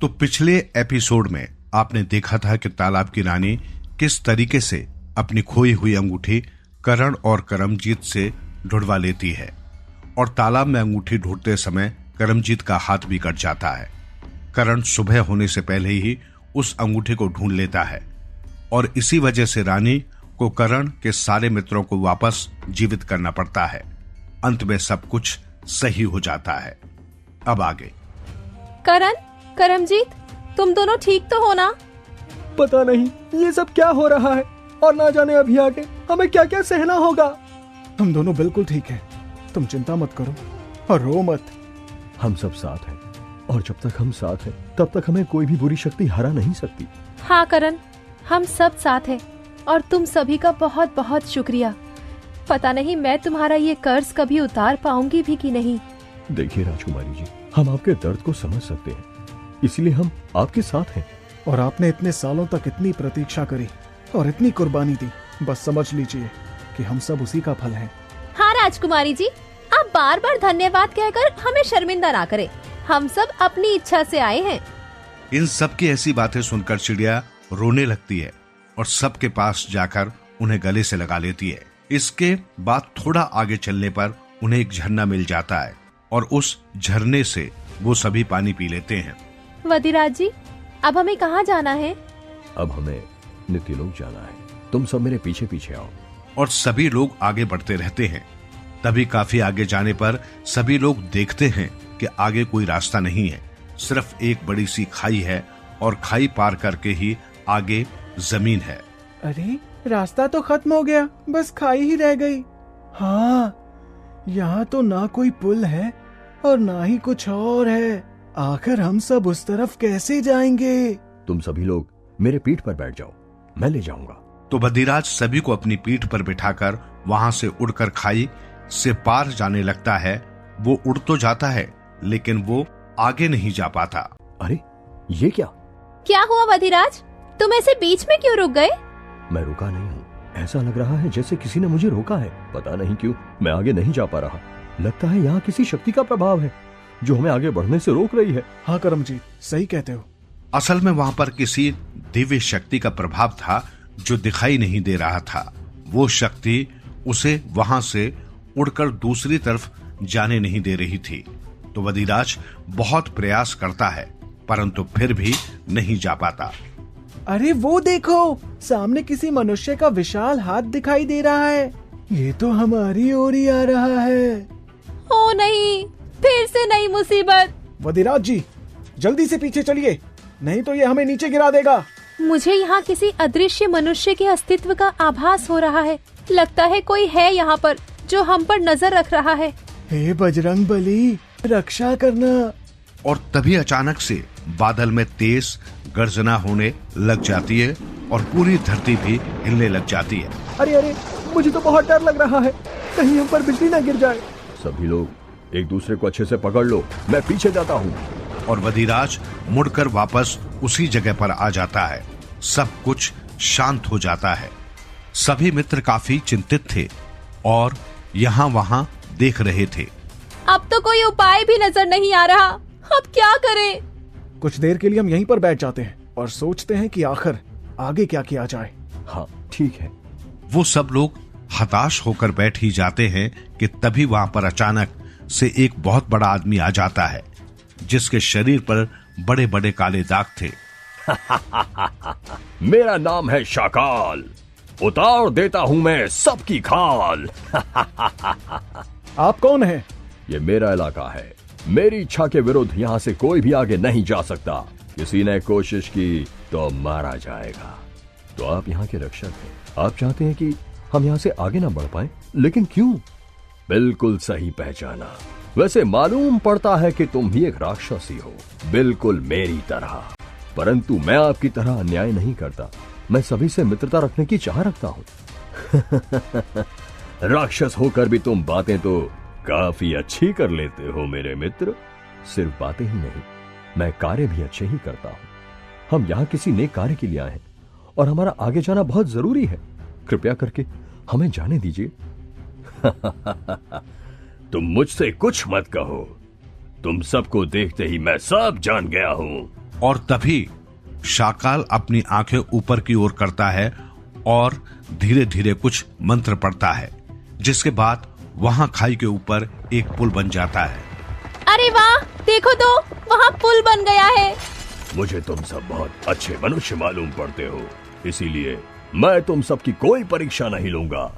तो पिछले एपिसोड में आपने देखा था कि तालाब की रानी किस तरीके से अपनी खोई हुई अंगूठी करण और करमजीत से ढूंढवा लेती है और तालाब में अंगूठी ढूंढते समय करमजीत का हाथ भी कट जाता है। करण सुबह होने से पहले ही उस अंगूठी को ढूंढ लेता है और इसी वजह से रानी को करण के सारे मित्रों को वापस जीवित करना पड़ता है। अंत में सब कुछ सही हो जाता है। अब आगे। करण, करमजीत, तुम दोनों ठीक तो हो ना? पता नहीं ये सब क्या हो रहा है और ना जाने अभी आगे हमें क्या क्या सहना होगा। हम दोनों बिल्कुल ठीक हैं, तुम चिंता मत करो और रो मत। हम सब साथ हैं और जब तक हम साथ हैं तब तक हमें कोई भी बुरी शक्ति हरा नहीं सकती। हाँ करण, हम सब साथ हैं और तुम सभी का बहुत बहुत शुक्रिया। पता नहीं मैं तुम्हारा ये कर्ज कभी उतार पाऊंगी भी कि नहीं। देखिए राजकुमारी जी, हम आपके दर्द को समझ सकते हैं, इसलिए हम आपके साथ हैं। और आपने इतने सालों तक इतनी प्रतीक्षा करी और इतनी कुर्बानी दी, बस समझ लीजिए कि हम सब उसी का फल हैं। हाँ राजकुमारी जी, आप बार बार धन्यवाद कहकर हमें शर्मिंदा ना करें। हम सब अपनी इच्छा से आए हैं। इन सब की ऐसी बातें सुनकर चिड़िया रोने लगती है और सबके पास जाकर उन्हें गले से लगा लेती है। इसके बाद थोड़ा आगे चलने पर उन्हें एक झरना मिल जाता है और उस झरने से वो सभी पानी पी लेते हैं। वधिराज जी, अब हमें कहाँ जाना है? अब हमें नित्यलोक जाना है। तुम सब मेरे पीछे पीछे आओ। और सभी लोग आगे बढ़ते रहते हैं। तभी काफी आगे जाने पर सभी लोग देखते हैं कि आगे कोई रास्ता नहीं है, सिर्फ एक बड़ी सी खाई है और खाई पार करके ही आगे जमीन है। अरे रास्ता तो खत्म हो गया, बस खाई ही रह गई। हाँ, यहाँ तो ना कोई पुल है और ना ही कुछ और है। आखिर हम सब उस तरफ कैसे जाएंगे? तुम सभी लोग मेरे पीठ पर बैठ जाओ, मैं ले जाऊंगा। तो बद्रीराज सभी को अपनी पीठ पर बिठाकर वहां से उड़कर खाई से पार जाने लगता है। वो उड़ तो जाता है लेकिन वो आगे नहीं जा पाता। अरे ये क्या हुआ वधिराज? तुम ऐसे बीच में क्यों रुक गए? मैं रुका नहीं हूँ, ऐसा लग रहा है जैसे किसी ने मुझे रोका है। पता नहीं क्यों मैं आगे नहीं जा पा रहा। लगता है यहाँ किसी शक्ति का प्रभाव है जो हमें आगे बढ़ने से रोक रही है। हाँ करमजीत, सही कहते हो। असल में वहां पर किसी दिव्य शक्ति का प्रभाव था जो दिखाई नहीं दे रहा था। वो शक्ति उसे वहां से उड़कर दूसरी तरफ जाने नहीं दे रही थी। तो वधिराज बहुत प्रयास करता है परंतु फिर भी नहीं जा पाता। अरे वो देखो, सामने किसी मनुष्य का विशाल हाथ दिखाई दे रहा है। ये तो हमारी ओर ही आ रहा है। ओ नहीं, फिर से नई मुसीबत। वधिराज जी, जल्दी से पीछे चलिए, नहीं तो ये हमें नीचे गिरा देगा। मुझे यहाँ किसी अदृश्य मनुष्य के अस्तित्व का आभास हो रहा है। लगता है कोई है यहाँ पर जो हम पर नजर रख रहा है। हे बजरंग बली, रक्षा करना। और तभी अचानक से बादल में तेज गर्जना होने लग जाती है और पूरी धरती भी हिलने लग जाती है। अरे अरे, मुझे तो बहुत डर लग रहा है, कहीं हम पर बिजली ना गिर जाए। सभी लोग एक दूसरे को अच्छे से पकड़ लो, मैं पीछे जाता हूँ। और वधिराज मुड़कर वापस उसी जगह पर आ जाता है। सब कुछ शांत हो जाता है। सभी मित्र काफी चिंतित थे और यहाँ वहाँ देख रहे थे। अब तो कोई उपाय भी नजर नहीं आ रहा, अब क्या करें? कुछ देर के लिए हम यहीं पर बैठ जाते हैं और सोचते हैं कि आखिर आगे क्या किया जाए। हाँ ठीक है। वो सब लोग हताश होकर बैठ ही जाते हैं कि तभी वहां पर अचानक से एक बहुत बड़ा आदमी आ जाता है जिसके शरीर पर बड़े बड़े काले दाग थे। मेरा नाम है शाकाल, उतार देता हूँ मैं सबकी खाल। आप कौन हैं? ये मेरा इलाका है, मेरी इच्छा के विरुद्ध यहाँ से कोई भी आगे नहीं जा सकता। किसी ने कोशिश की तो मारा जाएगा। तो आप यहाँ के रक्षक हैं, आप चाहते हैं कि हम यहाँ से आगे ना बढ़ पाए, लेकिन क्यों? बिल्कुल सही पहचाना। वैसे मालूम पड़ता है कि तुम भी एक राक्षसी हो, बिल्कुल मेरी तरह। परंतु मैं आपकी तरह अन्याय नहीं करता, मैं सभी से मित्रता रखने की चाह रखता हूँ। राक्षस होकर भी तुम बातें तो काफी अच्छी कर लेते हो मेरे मित्र। सिर्फ बातें ही नहीं, मैं कार्य भी अच्छे ही करता हूँ। हम यहाँ किसी नेक कार्य के लिए आए हैं और हमारा आगे जाना बहुत जरूरी है। कृपया करके हमें जाने दीजिए। तुम मुझसे कुछ मत कहो, तुम सबको देखते ही मैं सब जान गया हूँ। और तभी शाकाल अपनी आंखें ऊपर की ओर करता है और धीरे धीरे कुछ मंत्र पढ़ता है, जिसके बाद वहां खाई के ऊपर एक पुल बन जाता है। अरे वाह, देखो तो वहाँ पुल बन गया है। मुझे तुम सब बहुत अच्छे मनुष्य मालूम पड़ते हो, इसीलिए मैं तुम सबकी कोई परीक्षा नहीं लूंगा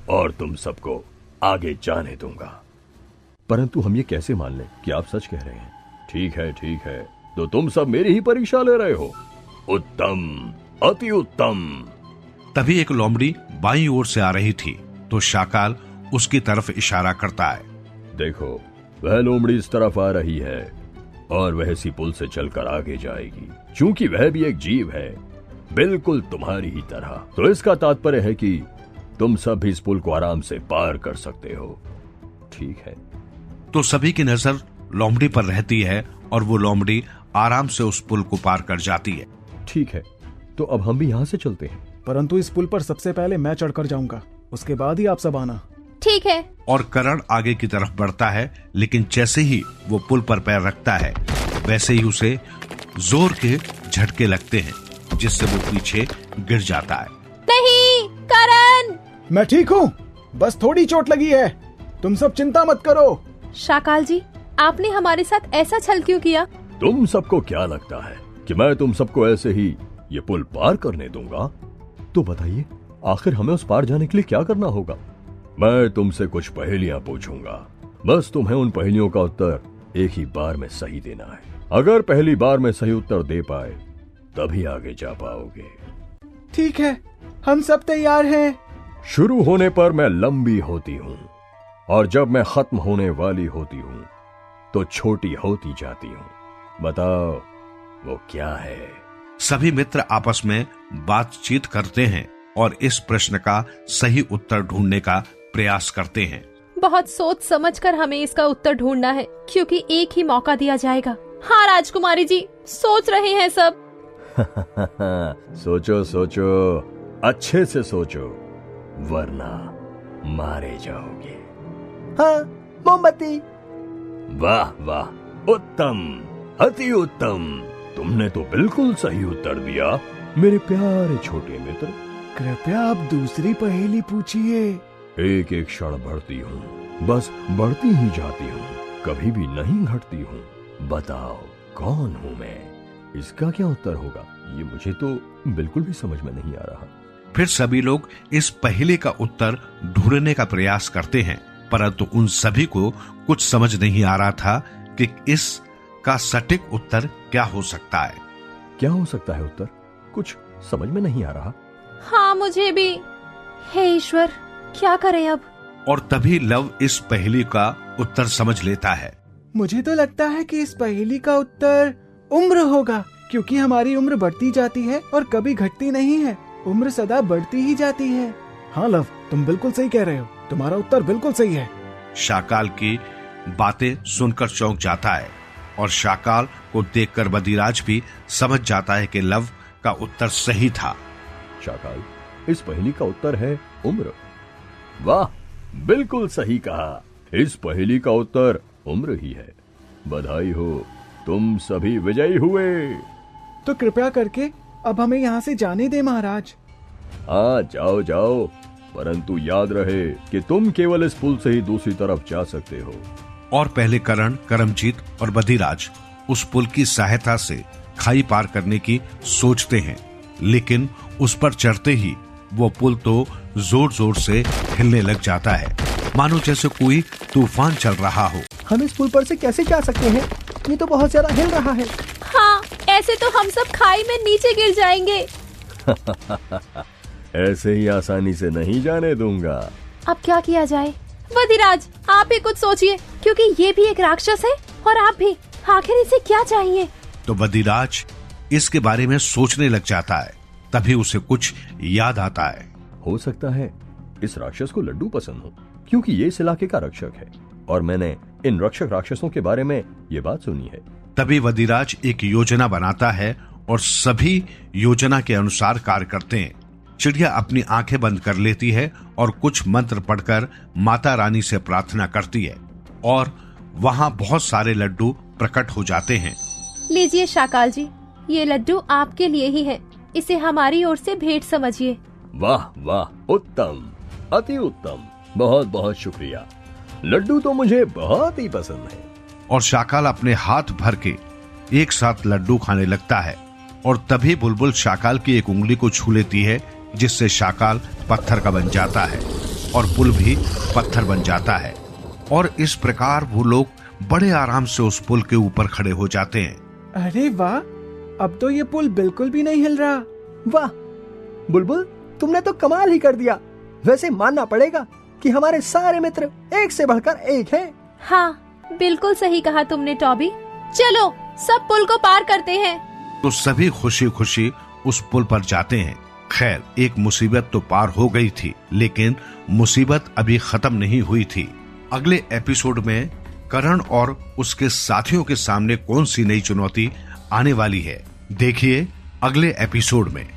और तुम सबको आगे जाने दूंगा। परंतु हम ये कैसे मान लें कि आप सच कह रहे हैं? ठीक है, तो तुम सब मेरी ही परीक्षा ले रहे हो। उत्तम, अति उत्तम। तभी एक लोमड़ी बाईं ओर से आ रही थी, तो शाकाल उसकी तरफ इशारा करता है। देखो, वह लोमड़ी इस तरफ आ रही है और वह इसी पुल से चलकर आगे जाएगी। चूंकि वह भी एक जीव है, बिल्कुल तुम्हारी ही तरह, तो इसका तात्पर्य है कि तुम सब भी इस पुल को आराम से पार कर सकते हो। ठीक है। तो सभी की नजर लोमड़ी पर रहती है और वो लोमड़ी आराम से उस पुल को पार कर जाती है। ठीक है, तो अब हम भी यहाँ से चलते हैं। परंतु इस पुल पर सबसे पहले मैं चढ़कर जाऊंगा, उसके बाद ही आप सब आना। ठीक है। और करण आगे की तरफ बढ़ता है, लेकिन जैसे ही वो पुल पर पैर रखता है, वैसे ही उसे जोर के झटके लगते हैं, जिससे वो पीछे गिर जाता है। नहीं करण, मैं ठीक हूँ, बस थोड़ी चोट लगी है, तुम सब चिंता मत करो। शाकाल जी, आपने हमारे साथ ऐसा छल क्यों किया? तुम सबको क्या लगता है कि मैं तुम सबको ऐसे ही ये पुल पार करने दूंगा? तो बताइए, आखिर हमें उस पार जाने के लिए क्या करना होगा? मैं तुमसे कुछ पहेलियां पूछूंगा, बस तुम्हें उन पहेलियों का उत्तर एक ही बार में सही देना है। अगर पहली बार में सही उत्तर दे पाए तभी आगे जा पाओगे। ठीक है, हम सब तैयार हैं। शुरू होने पर मैं लंबी होती हूँ और जब मैं खत्म होने वाली होती हूँ तो छोटी होती जाती हूँ। बताओ वो क्या है? सभी मित्र आपस में बातचीत करते हैं और इस प्रश्न का सही उत्तर ढूंढने का प्रयास करते हैं। बहुत सोच समझकर हमें इसका उत्तर ढूंढना है, क्योंकि एक ही मौका दिया जाएगा। हाँ राजकुमारी जी, सोच रहे हैं सब। सोचो सोचो, अच्छे से सोचो, वरना मारे जाओगे। हाँ, मोमबत्ती। वाह वाह, उत्तम, अति उत्तम। तुमने तो बिल्कुल सही उत्तर दिया मेरे प्यारे छोटे मित्र। कृपया आप दूसरी पहेली पूछिए। एक एक क्षण बढ़ती हूँ, बस बढ़ती ही जाती हूँ, कभी भी नहीं घटती हूँ। बताओ कौन हूँ मैं? इसका क्या उत्तर होगा? ये मुझे तो बिल्कुल भी समझ में नहीं आ रहा। फिर सभी लोग इस पहेली का उत्तर ढूंढने का प्रयास करते हैं, परंतु उन सभी को कुछ समझ नहीं आ रहा था कि इसका सटीक उत्तर क्या हो सकता है। क्या हो सकता है उत्तर? कुछ समझ में नहीं आ रहा। हाँ मुझे भी। हे ईश्वर, क्या करें अब? और तभी लव इस पहेली का उत्तर समझ लेता है। मुझे तो लगता है कि इस पहेली का उत्तर उम्र होगा, क्योंकि हमारी उम्र बढ़ती जाती है और कभी घटती नहीं है। उम्र सदा बढ़ती ही जाती है। हाँ लव, तुम बिल्कुल सही कह रहे हो, तुम्हारा उत्तर बिल्कुल सही है। शाकाल की बातें सुनकर चौंक जाता है और शाकाल को देखकर बदिराज भी समझ जाता है कि लव का उत्तर सही था। शाकाल, इस पहेली का उत्तर है उम्र। वाह, बिल्कुल सही कहा। इस पहेली का उत्तर उम्र ही है। बधाई हो, तुम सभी विजयी हुए। तो कृपया करके अब हमें यहाँ से जाने दे महाराज। हाँ जाओ जाओ, परंतु याद रहे कि तुम केवल इस पुल से ही दूसरी तरफ जा सकते हो। और पहले करण, करमजीत और बदिराज उस पुल की सहायता से खाई पार करने की सोचते हैं, लेकिन उस पर चढ़ते ही वो पुल तो जोर जोर से हिलने लग जाता है, मानो जैसे कोई तूफान चल रहा हो। हम इस पुल पर से कैसे जा सकते हैं? ये तो बहुत ज्यादा हिल रहा है। हाँ, ऐसे तो हम सब खाई में नीचे गिर जाएंगे। ऐसे ही आसानी से नहीं जाने दूंगा। अब क्या किया जाए? बदिराज, आप ही कुछ सोचिए, क्योंकि ये भी एक राक्षस है और आप भी। आखिर इसे क्या चाहिए? तो बदिराज इसके बारे में सोचने लग जाता है। तभी उसे कुछ याद आता है। हो सकता है इस राक्षस को लड्डू पसंद हो, क्योंकि ये इस इलाके का रक्षक है और मैंने इन रक्षक राक्षसों के बारे में ये बात सुनी है। तभी बदिराज एक योजना बनाता है और सभी योजना के अनुसार कार्य करते हैं। चिड़िया अपनी आंखें बंद कर लेती है और कुछ मंत्र पढ़कर माता रानी से प्रार्थना करती है और वहाँ बहुत सारे लड्डू प्रकट हो जाते हैं। लीजिए शाकाल जी, ये लड्डू आपके लिए ही है, इसे हमारी ओर से भेंट समझिए। वाह वाह, उत्तम, अति उत्तम, बहुत बहुत शुक्रिया। लड्डू तो मुझे बहुत ही पसंद है। और शाकाल अपने हाथ भर के एक साथ लड्डू खाने लगता है और तभी बुलबुल शाकाल की एक उंगली को छू लेती है, जिससे शाकाल पत्थर का बन जाता है और पुल भी पत्थर बन जाता है। और इस प्रकार वो लोग बड़े आराम से उस पुल के ऊपर खड़े हो जाते हैं। अरे वाह, अब तो ये पुल बिल्कुल भी नहीं हिल रहा। वाह बुलबुल, तुमने तो कमाल ही कर दिया। वैसे मानना पड़ेगा कि हमारे सारे मित्र एक से बढ़कर एक हैं। हाँ, बिल्कुल सही कहा तुमने टॉबी। चलो सब पुल को पार करते हैं। तो सभी खुशी खुशी उस पुल पर जाते हैं। खैर, एक मुसीबत तो पार हो गई थी, लेकिन मुसीबत अभी खत्म नहीं हुई थी। अगले एपिसोड में करण और उसके साथियों के सामने कौन सी नई चुनौती आने वाली है, देखिए अगले एपिसोड में।